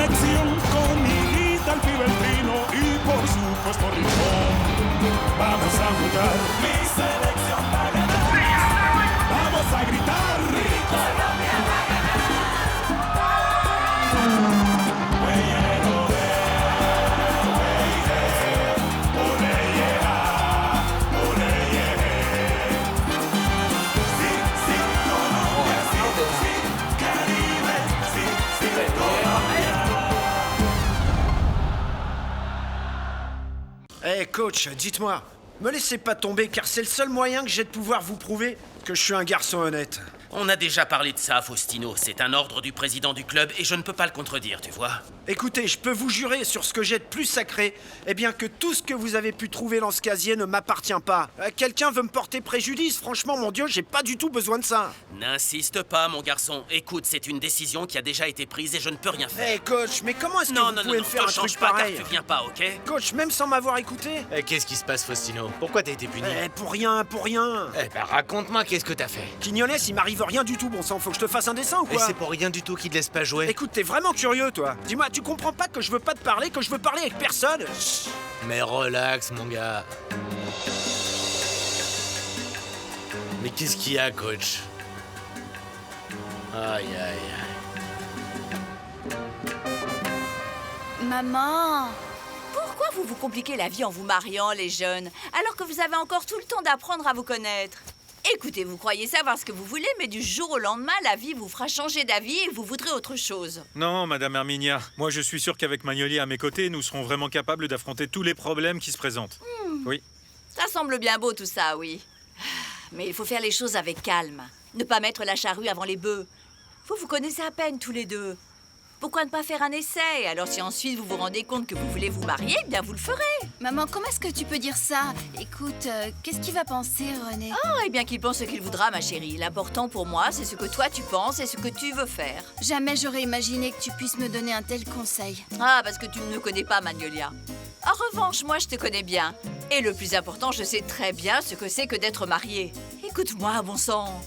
selección con Miguita, el pibe, el Pino y por supuesto Rincón. Vamos a jugar. Mi selección va a ganar. Vamos a gritar. Mi Colombia va a ganar. Eh coach, dites-moi, me laissez pas tomber car c'est le seul moyen que j'ai de pouvoir vous prouver que je suis un garçon honnête. On a déjà parlé de ça, Faustino. C'est un ordre du président du club et je ne peux pas le contredire, tu vois. Écoutez, je peux vous jurer sur ce que j'ai de plus sacré, eh bien que tout ce que vous avez pu trouver dans ce casier ne m'appartient pas. Quelqu'un veut me porter préjudice, franchement, mon Dieu, j'ai pas du tout besoin de ça. N'insiste pas, mon garçon. Écoute, c'est une décision qui a déjà été prise et je ne peux rien faire. Eh coach, mais comment est-ce que vous pouvez me faire un truc pareil? Tu viens pas, ok? Coach, même sans m'avoir écouté? Qu'est-ce qui se passe, Faustino? Pourquoi t'as été puni? Pour rien, pour rien. Raconte-moi, qu'est-ce que t'as fait? Quignonès, il m'arrive rien du tout, bon sang, faut que je te fasse un dessin ou quoi? Et c'est pour rien du tout qu'il te laisse pas jouer. Écoute, t'es vraiment curieux, toi. Dis-moi, tu comprends pas que je veux pas te parler, que je veux parler avec personne? Chut. Mais relax, mon gars. Mais qu'est-ce qu'il y a, coach? Aïe, aïe. Maman, pourquoi vous vous compliquez la vie en vous mariant, les jeunes, alors que vous avez encore tout le temps d'apprendre à vous connaître? Écoutez, vous croyez savoir ce que vous voulez, mais du jour au lendemain, la vie vous fera changer d'avis et vous voudrez autre chose. Non, Madame Herminia. Moi, je suis sûr qu'avec Magnoli à mes côtés, nous serons vraiment capables d'affronter tous les problèmes qui se présentent. Oui. Ça semble bien beau, tout ça, oui. Mais il faut faire les choses avec calme. Ne pas mettre la charrue avant les bœufs. Vous vous connaissez à peine tous les deux. Pourquoi ne pas faire un essai? Alors si ensuite vous vous rendez compte que vous voulez vous marier, eh bien vous le ferez. Maman, comment est-ce que tu peux dire ça? Écoute, qu'est-ce qu'il va penser, René? Ah, eh bien qu'il pense ce qu'il voudra, ma chérie. L'important pour moi, c'est ce que toi tu penses et ce que tu veux faire. Jamais j'aurais imaginé que tu puisses me donner un tel conseil. Ah, parce que tu ne me connais pas, Magnolia. En revanche, moi, je te connais bien. Et le plus important, je sais très bien ce que c'est que d'être mariée. Écoute-moi, bon sang.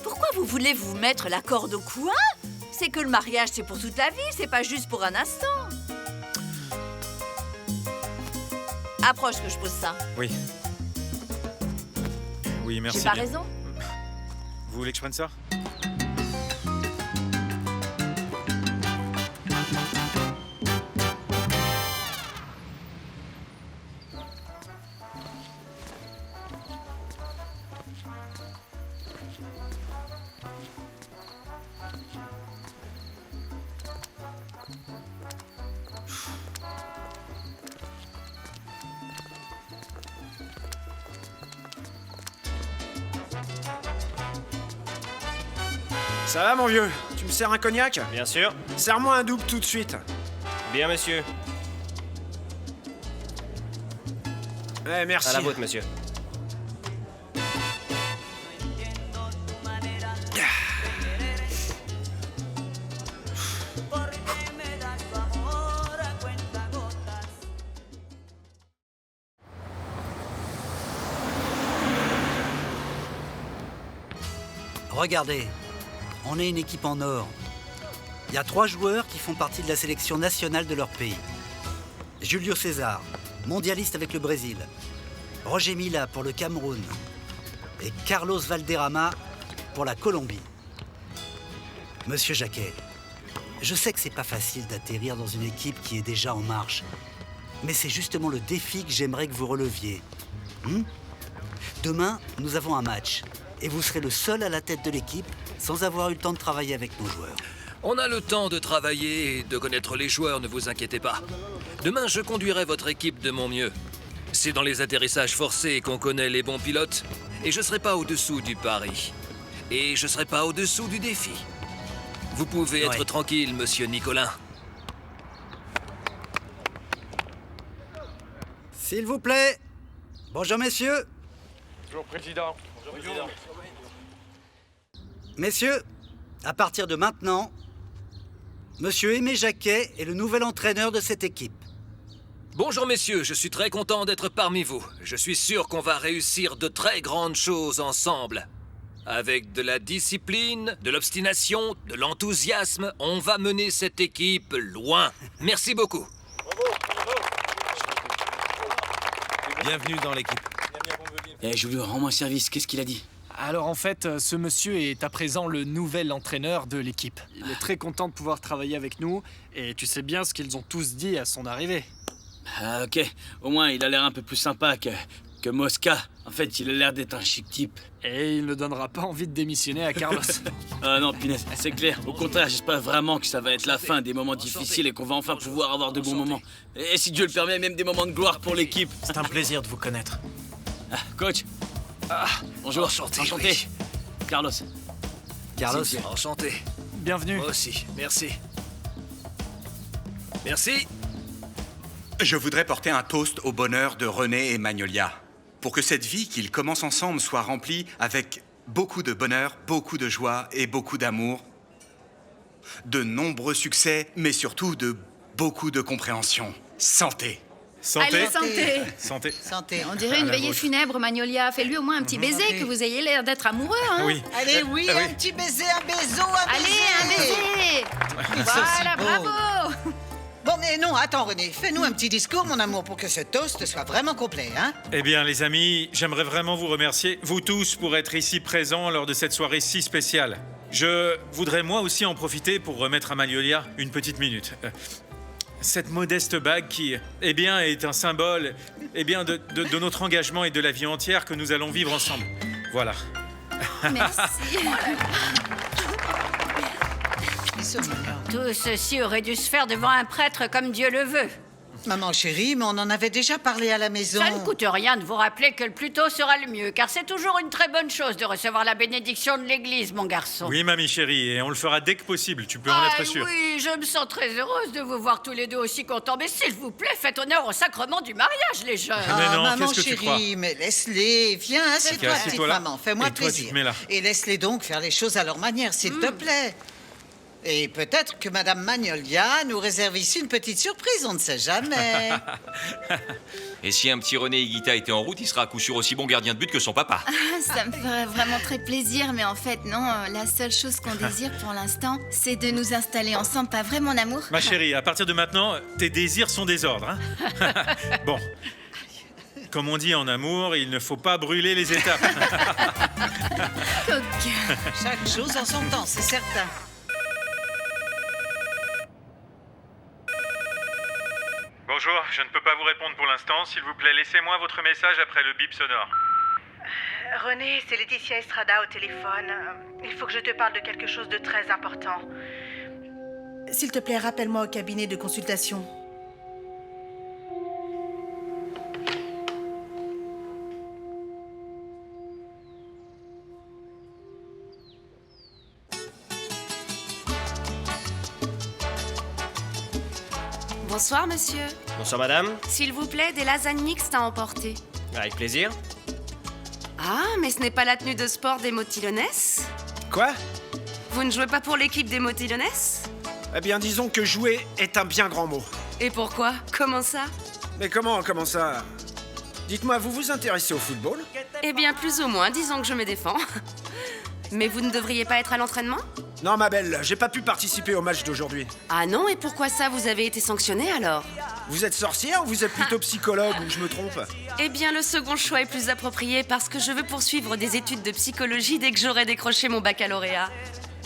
Pourquoi vous voulez vous mettre la corde au cou, hein? C'est que le mariage, c'est pour toute la vie, c'est pas juste pour un instant. Approche que je pose ça. Oui. Oui, merci J'ai pas bien. raison? Vous voulez que je prenne ça? Ça va, mon vieux? Tu me sers un cognac? Bien sûr. Serre-moi un double tout de suite. Bien, monsieur. Merci. À la vôtre, monsieur. Regardez, on est une équipe en or. Il y a 3 joueurs qui font partie de la sélection nationale de leur pays. Julio César, mondialiste avec le Brésil. Roger Mila pour le Cameroun. Et Carlos Valderrama pour la Colombie. Monsieur Jacquet, je sais que c'est pas facile d'atterrir dans une équipe qui est déjà en marche. Mais c'est justement le défi que j'aimerais que vous releviez. Demain, nous avons un match. Et vous serez le seul à la tête de l'équipe sans avoir eu le temps de travailler avec nos joueurs. On a le temps de travailler et de connaître les joueurs, ne vous inquiétez pas. Demain, je conduirai votre équipe de mon mieux. C'est dans les atterrissages forcés qu'on connaît les bons pilotes. Et je ne serai pas au-dessous du pari. Et je ne serai pas au-dessous du défi. Vous pouvez être tranquille, monsieur Nicolin. S'il vous plaît. Bonjour, messieurs. Bonjour, Président. Bonjour, Président. Messieurs, à partir de maintenant, Monsieur Aimé Jacquet est le nouvel entraîneur de cette équipe. Bonjour messieurs, je suis très content d'être parmi vous. Je suis sûr qu'on va réussir de très grandes choses ensemble. Avec de la discipline, de l'obstination, de l'enthousiasme, on va mener cette équipe loin. Merci beaucoup. Bienvenue dans l'équipe. Eh, Julio, rends-moi service. Qu'est-ce qu'il a dit? Alors en fait, ce monsieur est à présent le nouvel entraîneur de l'équipe. Il est très content de pouvoir travailler avec nous, et tu sais bien ce qu'ils ont tous dit à son arrivée. Ah, ok. Au moins, il a l'air un peu plus sympa que Mosca. En fait, il a l'air d'être un chic type. Et il ne donnera pas envie de démissionner à Carlos. Ah non, punaise, c'est clair. Au contraire, j'espère vraiment que ça va être la fin des moments difficiles et qu'on va enfin pouvoir avoir de bons moments. Et si Dieu le permet, même des moments de gloire pour l'équipe. C'est un plaisir de vous connaître. Ah, coach. Bonjour, enchanté. Oui. Carlos. Carlos, Enchanté. Bienvenue. Moi aussi, merci. Merci. Je voudrais porter un toast au bonheur de René et Magnolia. Pour que cette vie qu'ils commencent ensemble soit remplie avec beaucoup de bonheur, beaucoup de joie et beaucoup d'amour. De nombreux succès, mais surtout de beaucoup de compréhension. Santé. Santé. Allez, santé. Santé. Santé. On dirait une la veillée vôtre. funèbre, Magnolia. Fais-lui au moins un petit baiser, que vous ayez l'air d'être amoureux, hein. Oui. Allez, oui, Ah oui. un petit baiser, un baiser, un Allez, un baiser. Ça, c'est Voilà, beau. bravo. Bon, mais non, attends, René. Fais-nous un petit discours, mon amour, pour que ce toast soit vraiment complet, hein? Eh bien, les amis, j'aimerais vraiment vous remercier, vous tous, pour être ici présents lors de cette soirée si spéciale. Je voudrais moi aussi en profiter pour remettre à Magnolia une petite minute. Cette modeste bague qui, eh bien, est un symbole, eh bien, de notre engagement et de la vie entière que nous allons vivre ensemble. Voilà. Merci. Ils sont mignons. Tout ceci aurait dû se faire devant un prêtre comme Dieu le veut. Maman chérie, mais on en avait déjà parlé à la maison. Ça ne coûte rien de vous rappeler que le plus tôt sera le mieux, car c'est toujours une très bonne chose de recevoir la bénédiction de l'Église, mon garçon. Oui, mamie chérie, et on le fera dès que possible, tu peux en être sûr. Oui, je me sens très heureuse de vous voir tous les deux aussi contents. Mais s'il vous plaît, faites honneur au sacrement du mariage, les jeunes. Mais non, maman qu'est-ce que tu crois? chérie, mais laisse-les. Viens, assieds-toi, Assieds-toi petite là. maman. Fais-moi Et toi, tu plaisir. te mets là. Et laisse-les donc faire les choses à leur manière, s'il te plaît. Et peut-être que Madame Magnolia nous réserve ici une petite surprise, on ne sait jamais. Et si un petit René Higuita était en route, il sera à coup sûr aussi bon gardien de but que son papa. Ça me ferait vraiment très plaisir, mais en fait, non. La seule chose qu'on désire pour l'instant, c'est de nous installer ensemble, pas vrai, mon amour? Ma chérie, à partir de maintenant, tes désirs sont des ordres, hein. Bon. Comme on dit en amour, il ne faut pas brûler les étapes. Coquin. Chaque chose en son temps, c'est certain. Bonjour, je ne peux pas vous répondre pour l'instant. S'il vous plaît, laissez-moi votre message après le bip sonore. René, c'est Laetitia Estrada au téléphone. Il faut que je te parle de quelque chose de très important. S'il te plaît, rappelle-moi au cabinet de consultation. Bonsoir, monsieur. Bonsoir, madame. S'il vous plaît, des lasagnes mixtes à emporter. Avec plaisir. Ah, mais ce n'est pas la tenue de sport des Motilones? Quoi? Vous ne jouez pas pour l'équipe des Motilones? Eh bien, disons que jouer est un bien grand mot. Et pourquoi? Comment ça? Mais comment ça? Dites-moi, vous vous intéressez au football? Eh bien, plus ou moins, disons que je me défends. Mais vous ne devriez pas être à l'entraînement? Non, ma belle, j'ai pas pu participer au match d'aujourd'hui. Ah non, et pourquoi ça? Vous avez été sanctionné alors? Vous êtes sorcière ou vous êtes plutôt psychologue ou je me trompe? Eh bien, le second choix est plus approprié parce que je veux poursuivre des études de psychologie dès que j'aurai décroché mon baccalauréat.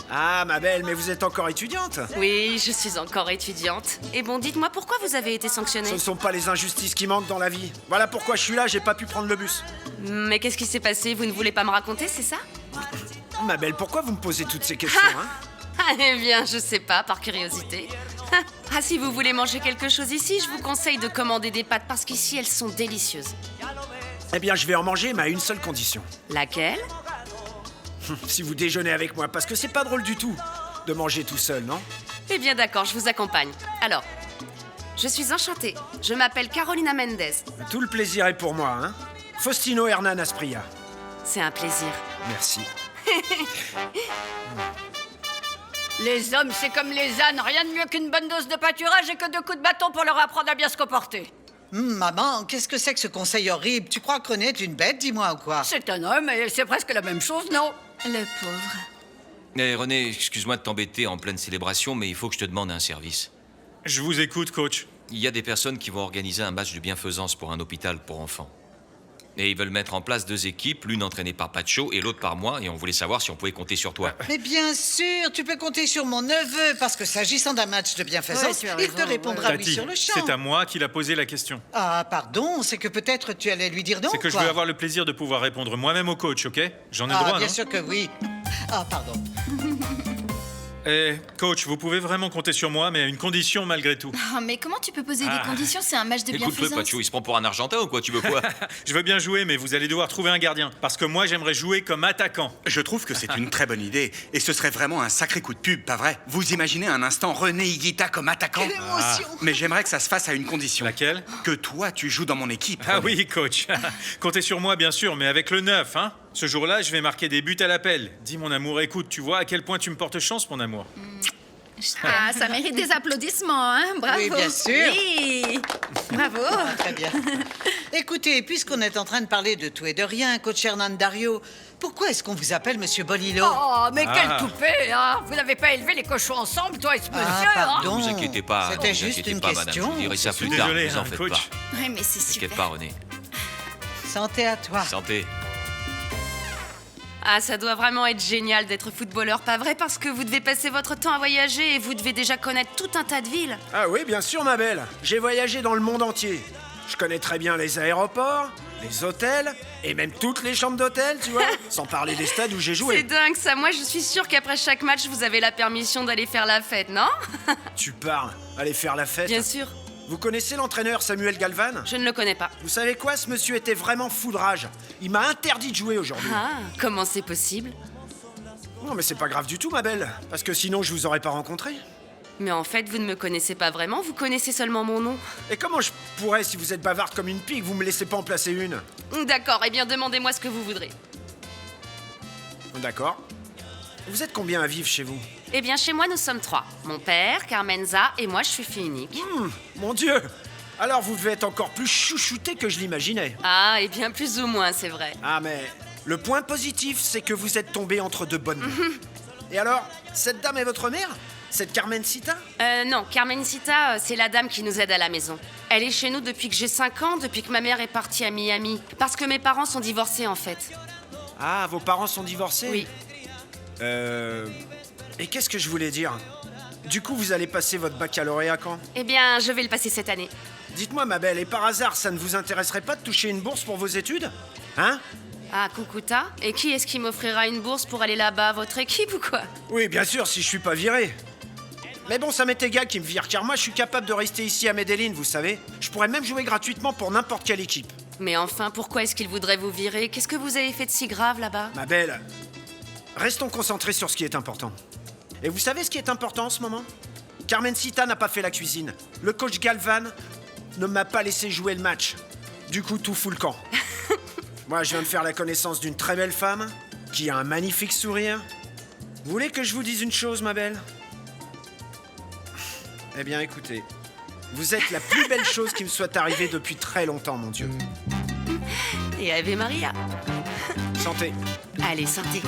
Ah, ma belle, mais vous êtes encore étudiante? Oui, je suis encore étudiante. Et bon, dites-moi pourquoi vous avez été sanctionnée? Ce ne sont pas les injustices qui manquent dans la vie. Voilà pourquoi je suis là, j'ai pas pu prendre le bus. Mais qu'est-ce qui s'est passé? Vous ne voulez pas me raconter, c'est ça? Ma belle, pourquoi vous me posez toutes ces questions, hein? Eh bien, je sais pas, par curiosité. Ah, si vous voulez manger quelque chose ici, je vous conseille de commander des pâtes parce qu'ici, elles sont délicieuses. Eh bien, je vais en manger, mais à une seule condition. Laquelle? Si vous déjeunez avec moi, parce que c'est pas drôle du tout de manger tout seul, non? Eh bien, d'accord, je vous accompagne. Alors, je suis enchantée. Je m'appelle Carolina Mendez. Tout le plaisir est pour moi, hein? Faustino Hernan Asprilla. C'est un plaisir. Merci. Les hommes, c'est comme les ânes, rien de mieux qu'une bonne dose de pâturage et que 2 coups de bâton pour leur apprendre à bien se comporter. Maman, qu'est-ce que c'est que ce conseil horrible? Tu crois que René est une bête, dis-moi, ou quoi? C'est un homme et c'est presque la même chose, non? Le pauvre. Eh René, excuse-moi de t'embêter en pleine célébration, mais il faut que je te demande un service. Je vous écoute, coach. Il y a des personnes qui vont organiser un match de bienfaisance pour un hôpital pour enfants. Et ils veulent mettre en place 2 équipes, l'une entraînée par Pacho et l'autre par moi, et on voulait savoir si on pouvait compter sur toi. Mais bien sûr, tu peux compter sur mon neveu, parce que s'agissant d'un match de bienfaisance, il te répondra oui Tati, sur le champ. c'est à moi qu'il a posé la question. Ah, pardon, c'est que peut-être tu allais lui dire non, C'est que je quoi. veux avoir le plaisir de pouvoir répondre moi-même au coach, ok? J'en ai le Ah, droit, bien non? sûr que oui. Ah, pardon. Eh, coach, vous pouvez vraiment compter sur moi, mais à une condition malgré tout. Oh, mais comment tu peux poser Ah. des conditions? C'est un match de Écoute-le, bienfaisance. Pacho, il se prend pour un Argentin ou quoi? Tu veux quoi? Je veux bien jouer, mais vous allez devoir trouver un gardien. Parce que moi, j'aimerais jouer comme attaquant. Je trouve que c'est une très bonne idée. Et ce serait vraiment un sacré coup de pub, pas vrai? Vous imaginez un instant René Higuita comme attaquant? Quelle émotion! Mais j'aimerais que ça se fasse à une condition. Laquelle? Que toi, tu joues dans mon équipe. Ah René. oui, coach. Comptez sur moi, bien sûr, mais avec le 9, hein. Ce jour-là, je vais marquer des buts à l'appel. Dis, mon amour, écoute, tu vois à quel point tu me portes chance, mon amour. Ah, ça mérite des applaudissements, hein? Bravo. Oui, bien sûr. Oui. Bravo. Ah, très bien. Écoutez, puisqu'on est en train de parler de tout et de rien, coach Hernan Dario, pourquoi est-ce qu'on vous appelle Monsieur Bolilo? Oh, mais quel Ah. toupet, hein! Vous n'avez pas élevé les cochons ensemble, toi et ce monsieur, pardon. Ne vous inquiétez pas, C'était ne vous juste inquiétez une pas, madame. question. Je vous dirai ça Je suis plus tard, désolé, vous en hein, faites coach. pas. Ouais, mais c'est super. T'inquiète pas, René. Santé à toi. Santé. Ah, ça doit vraiment être génial d'être footballeur, pas vrai? Parce que vous devez passer votre temps à voyager et vous devez déjà connaître tout un tas de villes. Ah oui, bien sûr, ma belle. J'ai voyagé dans le monde entier. Je connais très bien les aéroports, les hôtels, et même toutes les chambres d'hôtel, tu vois. Sans parler des stades où j'ai C'est joué. dingue ça, moi je suis sûre qu'après chaque match, vous avez la permission d'aller faire la fête, non? Tu parles. Allez faire la fête. Bien sûr. Vous connaissez l'entraîneur Samuel Galvan? Je ne le connais pas. Vous savez quoi? Ce monsieur était vraiment fou de rage. Il m'a interdit de jouer aujourd'hui. Ah, comment c'est possible? Non, mais c'est pas grave du tout, ma belle. Parce que sinon, je vous aurais pas rencontré. Mais en fait, vous ne me connaissez pas vraiment, vous connaissez seulement mon nom. Et comment je pourrais, si vous êtes bavarde comme une pique, vous me laissez pas en placer une? D'accord, eh bien demandez-moi ce que vous voudrez. D'accord. Vous êtes combien à vivre chez vous? Eh bien, chez moi, nous sommes 3. Mon père, Carmenza et moi, je suis fille unique. Mon Dieu! Alors vous devez être encore plus chouchouté que je l'imaginais. Ah, eh bien, plus ou moins, c'est vrai. Ah, mais le point positif, c'est que vous êtes tombé entre de bonnes mains. Et alors, cette dame est votre mère? Cette Carmencita? Non, Carmencita, c'est la dame qui nous aide à la maison. Elle est chez nous depuis que j'ai 5 ans, depuis que ma mère est partie à Miami. Parce que mes parents sont divorcés, en fait. Ah, vos parents sont divorcés? Oui. Et qu'est-ce que je voulais dire? Du coup, vous allez passer votre baccalauréat quand? Eh bien, je vais le passer cette année. Dites-moi, ma belle, et par hasard, ça ne vous intéresserait pas de toucher une bourse pour vos études? Hein? Ah, Cucuta? Et qui est-ce qui m'offrira une bourse pour aller là-bas? Votre équipe ou quoi? Oui, bien sûr, si je suis pas viré. Mais bon, ça m'est égal qu'il me vire, car moi, je suis capable de rester ici à Medellin, vous savez. Je pourrais même jouer gratuitement pour n'importe quelle équipe. Mais enfin, pourquoi est-ce qu'il voudrait vous virer? Qu'est-ce que vous avez fait de si grave là-bas? Ma belle, restons concentrés sur ce qui est important. Et vous savez ce qui est important en ce moment? Carmencita n'a pas fait la cuisine. Le coach Galvan ne m'a pas laissé jouer le match. Du coup, tout fout le camp. Moi, je viens de faire la connaissance d'une très belle femme qui a un magnifique sourire. Vous voulez que je vous dise une chose, ma belle? Eh bien, écoutez, vous êtes la plus belle chose qui me soit arrivée depuis très longtemps, mon Dieu. Et Ave Maria. Santé. Allez, santé.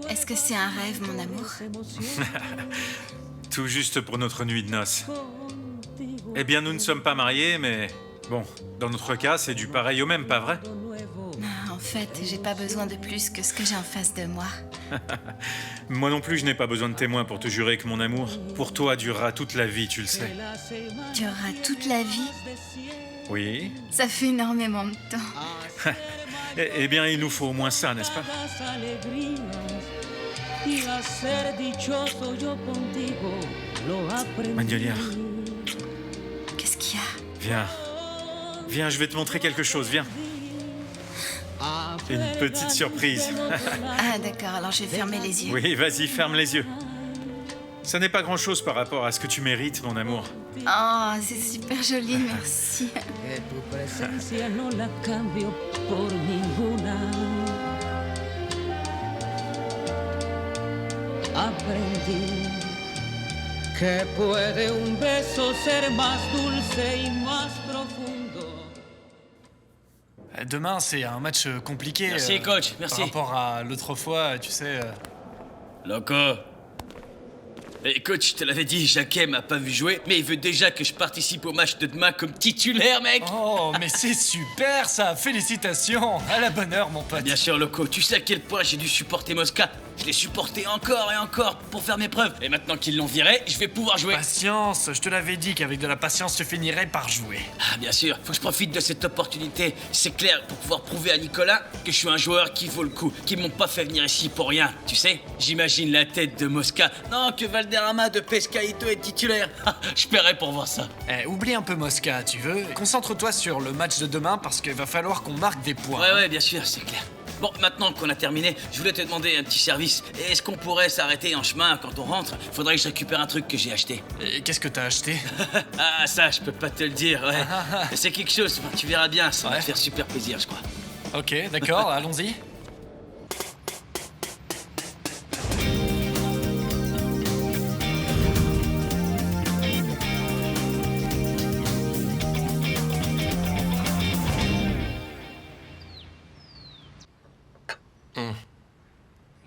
Est-ce que c'est un rêve, mon amour? Tout juste pour notre nuit de noces. Eh bien, nous ne sommes pas mariés, mais bon, dans notre cas, c'est du pareil au même, pas vrai? En fait, j'ai pas besoin de plus que ce que j'ai en face de moi. Moi non plus, je n'ai pas besoin de témoins pour te jurer que mon amour pour toi durera toute la vie, tu le sais. Tu auras toute la vie? Oui. Ça fait énormément de temps. Eh bien, il nous faut au moins ça, n'est-ce pas? Magnolia. Qu'est-ce qu'il y a? Viens. Viens, je vais te montrer quelque chose, viens. Une petite surprise. Ah d'accord, alors je vais fermer les yeux. Oui, vas-y, ferme les yeux. Ça n'est pas grand-chose par rapport à ce que tu mérites, mon amour. Oh, c'est super joli, merci. Aprendí que puede un beso ser más dulce y más profundo. Demain, c'est un match compliqué. Merci, coach, merci. Par rapport à l'autre fois, tu sais... Loco. Et coach, je te l'avais dit, Jacquet m'a pas vu jouer, mais il veut déjà que je participe au match de demain comme titulaire, mec. Oh, mais c'est super ça. Félicitations. À la bonne heure, mon pote. Bien sûr, Loco, tu sais à quel point j'ai dû supporter Mosca. Je l'ai supporté encore et encore pour faire mes preuves. Et maintenant qu'ils l'ont viré, je vais pouvoir jouer. Patience, je te l'avais dit qu'avec de la patience, tu finirais par jouer. Ah, bien sûr, faut que je profite de cette opportunité, c'est clair, pour pouvoir prouver à Nicolas que je suis un joueur qui vaut le coup, qu'ils m'ont pas fait venir ici pour rien, tu sais. J'imagine la tête de Mosca. Non, que Valderrama de Pescaito est titulaire. Je paierais pour voir ça. Oublie un peu Mosca, tu veux. Concentre-toi sur le match de demain parce qu'il va falloir qu'on marque des points. Ouais, bien sûr, c'est clair. Bon, maintenant qu'on a terminé, je voulais te demander un petit service. Est-ce qu'on pourrait s'arrêter en chemin quand on rentre? Faudrait que je récupère un truc que j'ai acheté. Et qu'est-ce que t'as acheté? Ah, ça, je peux pas te le dire, ouais. C'est quelque chose, tu verras bien, ça va te faire super plaisir, je crois. Ok, d'accord, allons-y.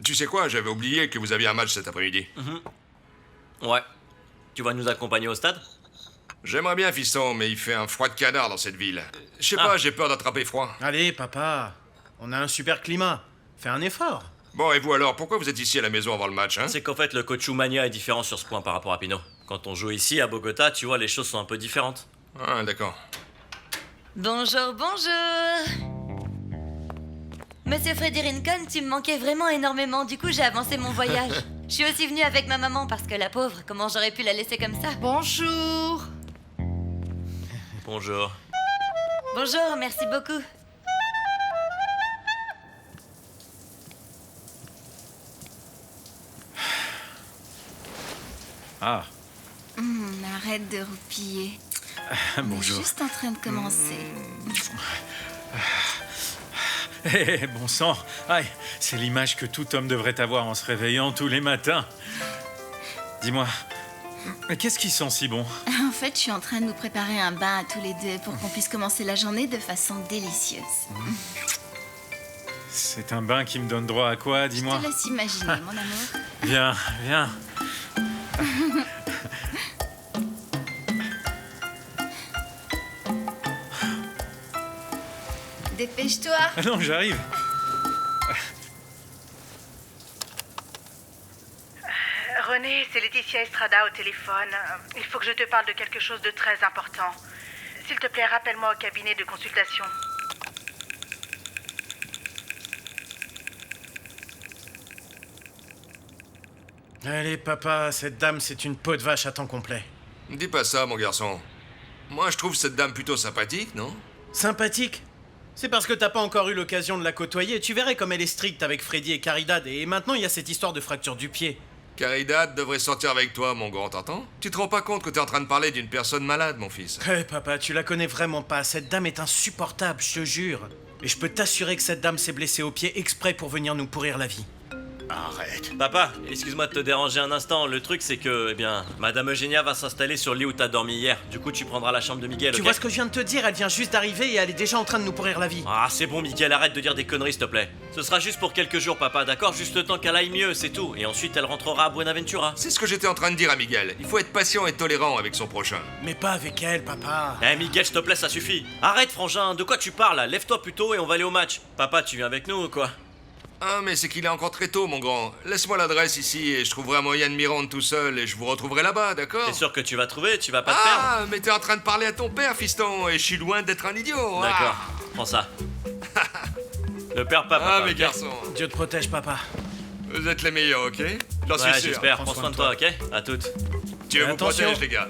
Tu sais quoi, j'avais oublié que vous aviez un match cet après-midi. Ouais. Tu vas nous accompagner au stade? J'aimerais bien, fiston, mais il fait un froid de canard dans cette ville. Je sais pas, j'ai peur d'attraper froid. Allez, papa, on a un super climat. Fais un effort. Bon, et vous alors, pourquoi vous êtes ici à la maison avant le match, hein? C'est qu'en fait, le coach Oumania est différent sur ce point par rapport à Pino. Quand on joue ici, à Bogota, tu vois, les choses sont un peu différentes. Ah, d'accord. Bonjour, bonjour. Monsieur Freddy Rincon, tu me manquais vraiment énormément, du coup j'ai avancé mon voyage. Je suis aussi venue avec ma maman parce que la pauvre, comment j'aurais pu la laisser comme ça? Bonjour. Bonjour. Bonjour, merci beaucoup. Ah. Arrête de roupiller. Bonjour. On est juste en train de commencer. Eh, bon sang. Aïe, c'est l'image que tout homme devrait avoir en se réveillant tous les matins. Dis-moi, mais qu'est-ce qui sent si bon? En fait, je suis en train de nous préparer un bain à tous les deux pour qu'on puisse commencer la journée de façon délicieuse. C'est un bain qui me donne droit à quoi, dis-moi? Je te laisse imaginer, mon amour. Viens, viens. Dépêche-toi. Ah non, j'arrive. René, c'est Laetitia Estrada au téléphone. Il faut que je te parle de quelque chose de très important. S'il te plaît, rappelle-moi au cabinet de consultation. Allez, papa, cette dame, c'est une peau de vache à temps complet. Dis pas ça, mon garçon. Moi, je trouve cette dame plutôt sympathique, non? Sympathique? C'est parce que t'as pas encore eu l'occasion de la côtoyer. Tu verrais comme elle est stricte avec Freddy et Caridad. Et maintenant, il y a cette histoire de fracture du pied. Caridad devrait sortir avec toi, mon grand, t'entends? Tu te rends pas compte que t'es en train de parler d'une personne malade, mon fils? Eh, papa, tu la connais vraiment pas. Cette dame est insupportable, je te jure. Et je peux t'assurer que cette dame s'est blessée au pied exprès pour venir nous pourrir la vie. Arrête. Papa, excuse-moi de te déranger un instant. Le truc, c'est que, Madame Eugénia va s'installer sur le lit où t'as dormi hier. Du coup, tu prendras la chambre de Miguel, Tu ok? vois ce que je viens de te dire? Elle vient juste d'arriver et elle est déjà en train de nous pourrir la vie. Ah, c'est bon, Miguel, arrête de dire des conneries, s'il te plaît. Ce sera juste pour quelques jours, papa, d'accord? Juste le temps qu'elle aille mieux, c'est tout. Et ensuite, elle rentrera à Buenaventura. C'est ce que j'étais en train de dire à Miguel. Il faut être patient et tolérant avec son prochain. Mais pas avec elle, papa. Eh, Miguel, s'il te plaît, ça suffit. Arrête, frangin, de quoi tu parles, là? Lève-toi plutôt et on va aller au match. Papa, tu viens avec nous ou quoi? Ah, mais c'est qu'il est encore très tôt, mon grand. Laisse-moi l'adresse ici et je trouverai un moyen de m'y rendre tout seul et je vous retrouverai là-bas, d'accord? T'es sûr que tu vas trouver? Tu vas pas te perdre? Ah, mais t'es en train de parler à ton père, fiston, et je suis loin d'être un idiot. D'accord, prends ça. Ne perds pas, papa. Ah, mes ok? garçons. Dieu te protège, papa. Vous êtes les meilleurs, ok? J'en suis Ouais, sûr. j'espère. Prends soin de toi, ok? À toutes. Dieu vous Attention. protège, les gars.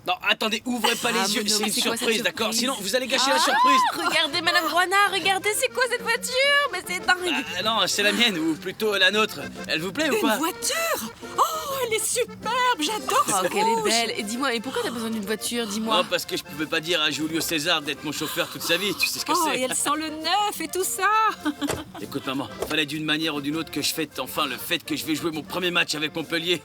Non, attendez, ouvrez pas les yeux, Mono, c'est mais une c'est quoi cette surprise, d'accord? surprise? Sinon, vous allez gâcher la surprise. Regardez, Madame Roana, regardez, c'est quoi cette voiture? Mais c'est dingue! Ah non, c'est la mienne, ou plutôt la nôtre. Elle vous plaît ou pas? Une voiture? Oh, elle est superbe, j'adore Oh, ce qu'elle est rouge. belle! Et dis-moi, et pourquoi t'as besoin d'une voiture? Dis-moi. Non, parce que je pouvais pas dire à Julio César d'être mon chauffeur toute sa vie, tu sais ce que Oh, c'est. et elle sent le neuf et tout ça. Écoute, maman, fallait d'une manière ou d'une autre que je fête enfin le fait que je vais jouer mon premier match avec Montpellier.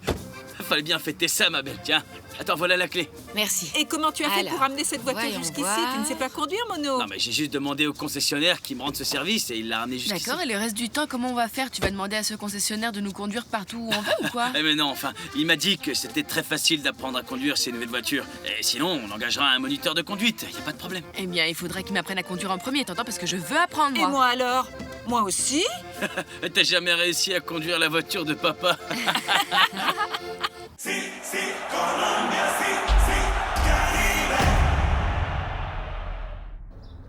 Fallait bien fêter ça, ma belle. Tiens, attends, voilà la clé. Merci. Et comment tu as fait Alors, pour amener cette voiture voyons jusqu'ici? voir. Tu ne sais pas conduire, Mono? Non, mais j'ai juste demandé au concessionnaire qui me rende ce service et il l'a ramené jusqu'ici. D'accord, et le reste du temps, comment on va faire? Tu vas demander à ce concessionnaire de nous conduire partout où on veut ou quoi? Eh mais non, enfin, il m'a dit que c'était très facile d'apprendre à conduire ces nouvelles voitures. Et sinon, on engagera un moniteur de conduite, y a pas de problème. Eh bien, il faudrait qu'il m'apprenne à conduire en premier, t'entends? Parce que je veux apprendre, moi. Et moi alors? Moi aussi? T'as jamais réussi à conduire la voiture de papa?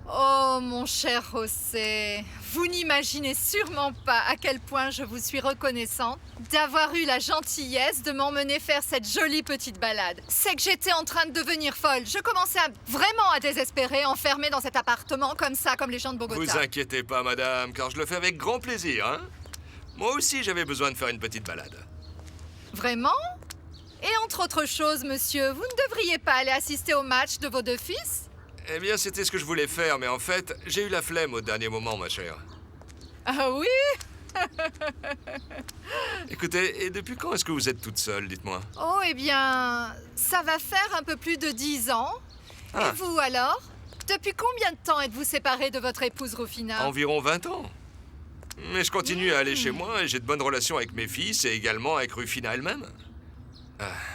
Oh, mon cher José, vous n'imaginez sûrement pas à quel point je vous suis reconnaissante d'avoir eu la gentillesse de m'emmener faire cette jolie petite balade. C'est que j'étais en train de devenir folle. Je commençais vraiment à désespérer, enfermée dans cet appartement comme ça, comme les gens de Bogota. Vous inquiétez pas, madame, car je le fais avec grand plaisir, hein. Moi aussi, j'avais besoin de faire une petite balade. Vraiment? Et entre autres choses, monsieur, vous ne devriez pas aller assister au match de vos deux fils? Eh bien, c'était ce que je voulais faire, mais en fait, j'ai eu la flemme au dernier moment, ma chère. Ah oui? Écoutez, et depuis quand est-ce que vous êtes toute seule, dites-moi? Oh, eh bien, ça va faire un peu plus de 10 ans. Ah. Et vous alors? Depuis combien de temps êtes-vous séparé de votre épouse Rufina? Environ 20 ans. Mais je continue à aller chez moi et j'ai de bonnes relations avec mes fils et également avec Rufina elle-même.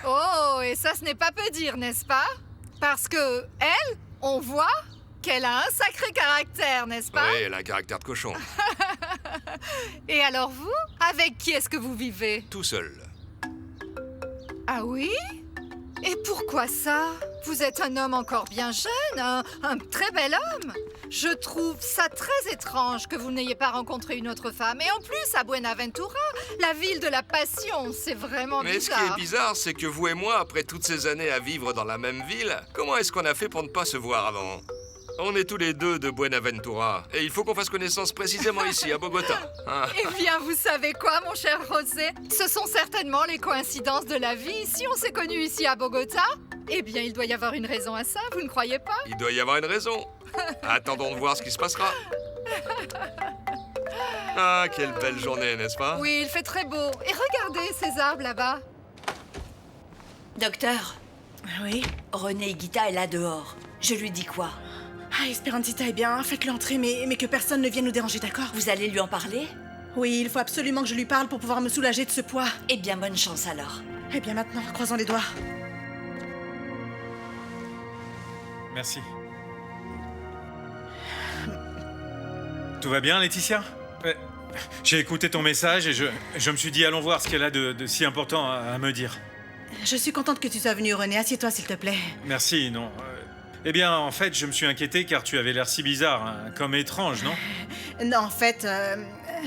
Oh, et ça, ce n'est pas peu dire, n'est-ce pas? Parce que, elle, on voit qu'elle a un sacré caractère, n'est-ce pas? Oui, elle a un caractère de cochon. Et alors vous? Avec qui est-ce que vous vivez? Tout seul. Ah oui? Et pourquoi ça? Vous êtes un homme encore bien jeune, un très bel homme. Je trouve ça très étrange que vous n'ayez pas rencontré une autre femme. Et en plus, à Buenaventura, la ville de la passion, c'est vraiment Mais ce bizarre. qui est bizarre, c'est que vous et moi, après toutes ces années à vivre dans la même ville, comment est-ce qu'on a fait pour ne pas se voir avant? On est tous les deux de Buenaventura, et il faut qu'on fasse connaissance précisément ici, à Bogota. Hein. Eh bien, vous savez quoi, mon cher José? Ce sont certainement les coïncidences de la vie. Si on s'est connus ici à Bogota, eh bien, il doit y avoir une raison à ça, vous ne croyez pas? Il doit y avoir une raison. Attendons de voir ce qui se passera. Ah, quelle belle journée, n'est-ce pas? Oui, il fait très beau. Et regardez ces arbres là-bas. Docteur, Oui? René Higuita est là dehors. Je lui dis quoi? Ah, Esperantita est bien. Faites-le entrer, mais que personne ne vienne nous déranger, d'accord? Vous allez lui en parler? Oui, il faut absolument que je lui parle pour pouvoir me soulager de ce poids. Eh bien, bonne chance alors. Eh bien, maintenant, croisons les doigts. Merci. Tout va bien, Laetitia? J'ai écouté ton message et je me suis dit, allons voir ce qu'elle a de si important à me dire. Je suis contente que tu sois venu, René. Assieds-toi, s'il te plaît. Merci, non. Eh bien, en fait, je me suis inquiété car tu avais l'air si bizarre, hein, comme étrange, non? Non, en fait,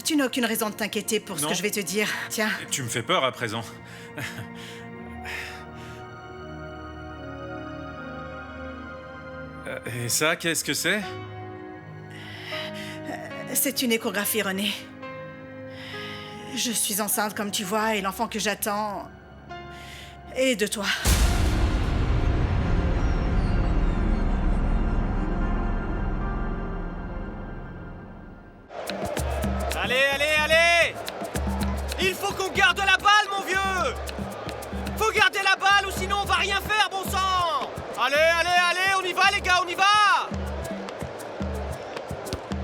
tu n'as aucune raison de t'inquiéter pour ce Non. que je vais te dire. Tiens. Tu me fais peur à présent. Et ça, qu'est-ce que c'est? C'est une échographie, René. Je suis enceinte, comme tu vois, et l'enfant que j'attends est de toi. Allez, allez, allez! Il faut qu'on garde la balle, mon vieux! Faut garder la balle ou sinon on va rien faire, bon sang! Allez, allez, allez, on y va les gars, on y va!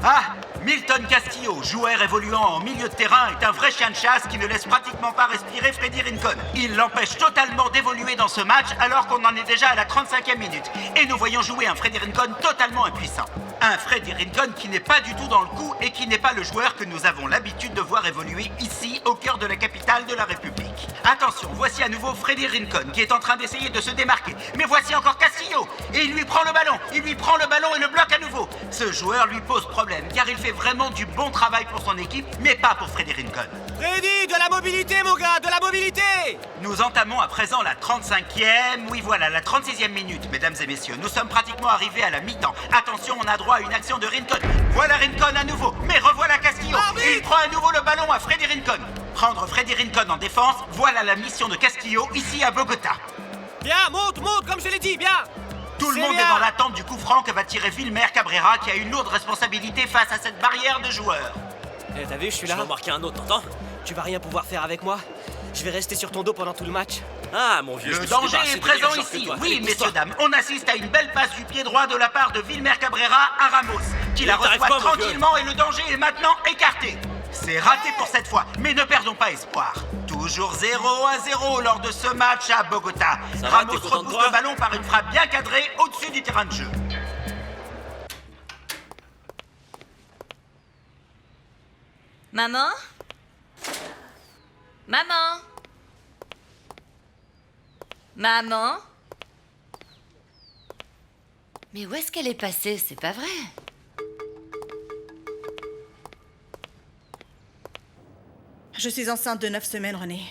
Ah! Milton Castillo, joueur évoluant en milieu de terrain, est un vrai chien de chasse qui ne laisse pratiquement pas respirer Freddy Rincon. Il l'empêche totalement d'évoluer dans ce match alors qu'on en est déjà à la 35e minute. Et nous voyons jouer un Freddy Rincon totalement impuissant. Un Freddy Rincon qui n'est pas du tout dans le coup et qui n'est pas le joueur que nous avons l'habitude de voir évoluer ici, au cœur de la capitale de la République. Attention, voici à nouveau Freddy Rincon qui est en train d'essayer de se démarquer. Mais voici encore Castillo et il lui prend le ballon et le bloque à nouveau. Ce joueur lui pose problème, car il fait vraiment du bon travail pour son équipe, mais pas pour Freddie Rincon. Freddy, de la mobilité, mon gars, de la mobilité! Nous entamons à présent la 35e, oui voilà, la 36e minute, mesdames et messieurs. Nous sommes pratiquement arrivés à la mi-temps. Attention, on a droit à une action de Rincon. Voilà Rincon à nouveau, mais revoilà Castillo. Il prend à nouveau le ballon à Freddie Rincon. Prendre Freddie Rincon en défense, voilà la mission de Castillo ici à Bogota. Bien, monte, comme je l'ai dit, bien! Tout le monde est dans l'attente du coup franc que va tirer Vilmer Cabrera, qui a une lourde responsabilité face à cette barrière de joueurs. Eh, t'as vu, je suis là. Je vais en marquer un autre, t'entends? Tu vas rien pouvoir faire avec moi. Je vais rester sur ton dos pendant tout le match. Ah, mon vieux, le danger est présent ici. Oui, messieurs, dames, on assiste à une belle passe du pied droit de la part de Vilmer Cabrera à Ramos, qui la reçoit tranquillement et le danger est maintenant écarté. C'est raté pour cette fois, mais ne perdons pas espoir. Toujours 0-0 lors de ce match à Bogota. Ramos repousse le ballon par une frappe bien cadrée au-dessus du terrain de jeu. Maman? Maman? Maman? Mais où est-ce qu'elle est passée? C'est pas vrai. Je suis enceinte de 9 semaines, René.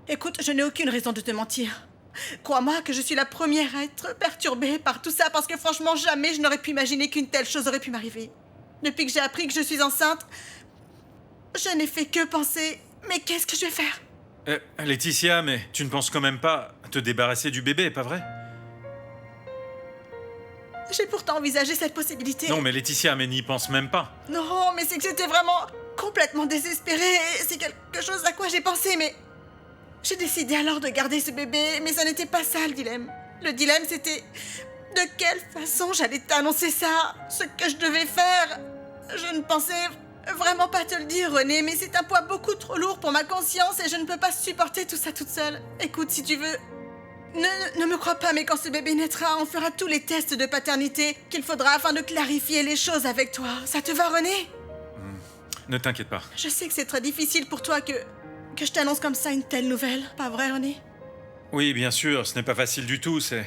Écoute, je n'ai aucune raison de te mentir. Crois-moi que je suis la première à être perturbée par tout ça parce que franchement, jamais je n'aurais pu imaginer qu'une telle chose aurait pu m'arriver. Depuis que j'ai appris que je suis enceinte, je n'ai fait que penser, mais qu'est-ce que je vais faire? Laetitia, mais tu ne penses quand même pas te débarrasser du bébé, pas vrai? J'ai pourtant envisagé cette possibilité. Non, mais Laetitia, mais n'y pense même pas. Non, mais c'est que j'étais vraiment complètement désespérée. C'est quelque chose à quoi j'ai pensé, mais... J'ai décidé alors de garder ce bébé, mais ça n'était pas ça le dilemme. Le dilemme, c'était... De quelle façon j'allais t'annoncer ça? Ce que je devais faire... Je ne pensais vraiment pas te le dire, René, mais c'est un poids beaucoup trop lourd pour ma conscience et je ne peux pas supporter tout ça toute seule. Écoute, si tu veux... Ne me crois pas, mais quand ce bébé naîtra, on fera tous les tests de paternité qu'il faudra afin de clarifier les choses avec toi. Ça te va, René? Ne t'inquiète pas. Je sais que c'est très difficile pour toi que je t'annonce comme ça une telle nouvelle. Pas vrai, René? Oui, bien sûr, ce n'est pas facile du tout, c'est...